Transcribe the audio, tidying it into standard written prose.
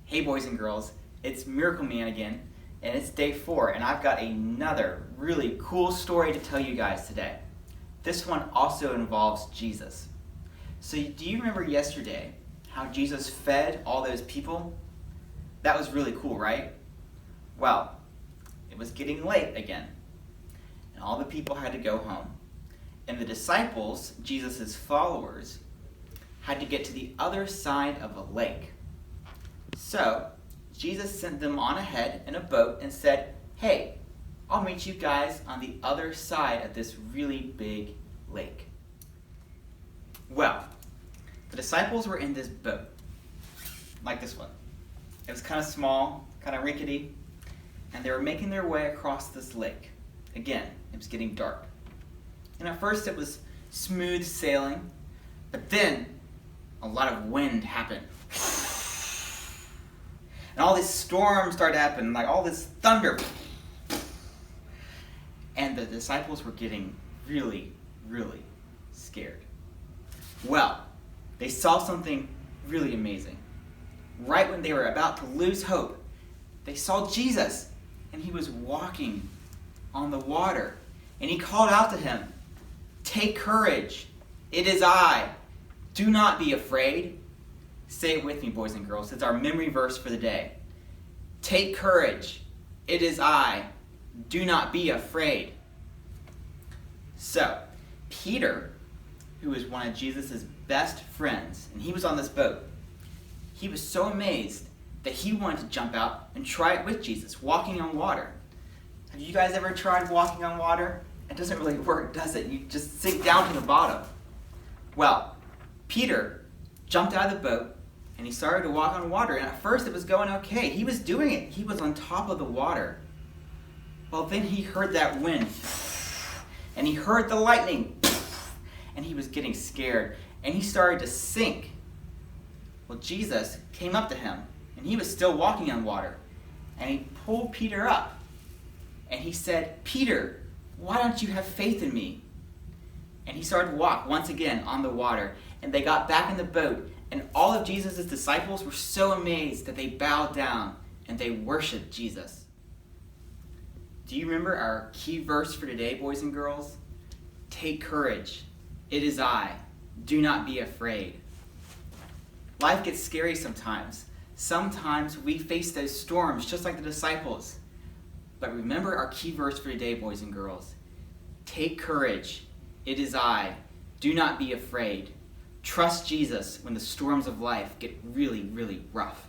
Hey boys and girls, it's Miracle Man again, and it's day 4, and I've got another really cool story to tell you guys today. This one also involves Jesus. So do you remember yesterday how Jesus fed all those people? That was really cool, right? Well, it was getting late again, and all the people had to go home. And the disciples, Jesus' followers, had to get to the other side of a lake. So, Jesus sent them on ahead in a boat and said, "Hey, I'll meet you guys on the other side of this really big lake." Well, the disciples were in this boat, like this one. It was kind of small, kind of rickety, and they were making their way across this lake. Again, it was getting dark. And at first it was smooth sailing, but then a lot of wind happened. And all this storm started to happen, like all this thunder. And the disciples were getting really, really scared. Well, they saw something really amazing. Right when they were about to lose hope, they saw Jesus, and he was walking on the water. And he called out to him, "Take courage, it is I. Do not be afraid." Say it with me, boys and girls. It's our memory verse for the day. Take courage, it is I. Do not be afraid. So, Peter, who was one of Jesus' best friends, and he was on this boat, he was so amazed that he wanted to jump out and try it with Jesus, walking on water. Have you guys ever tried walking on water? It doesn't really work, does it? You just sink down to the bottom. Well, Peter jumped out of the boat and he started to walk on water, and at first it was going okay. He was doing it. He was on top of the water. Well, then he heard that wind, and he heard the lightning, and he was getting scared, and he started to sink. Well, Jesus came up to him, and he was still walking on water, and he pulled Peter up, and he said, "Peter, why don't you have faith in me?" And he started to walk once again on the water, and they got back in the boat, and all of Jesus' disciples were so amazed that they bowed down and they worshiped Jesus. Do you remember our key verse for today, boys and girls? Take courage, it is I. Do not be afraid. Life gets scary sometimes. Sometimes we face those storms just like the disciples. But remember our key verse for today, boys and girls. Take courage, it is I. Do not be afraid. Trust Jesus when the storms of life get really, really rough.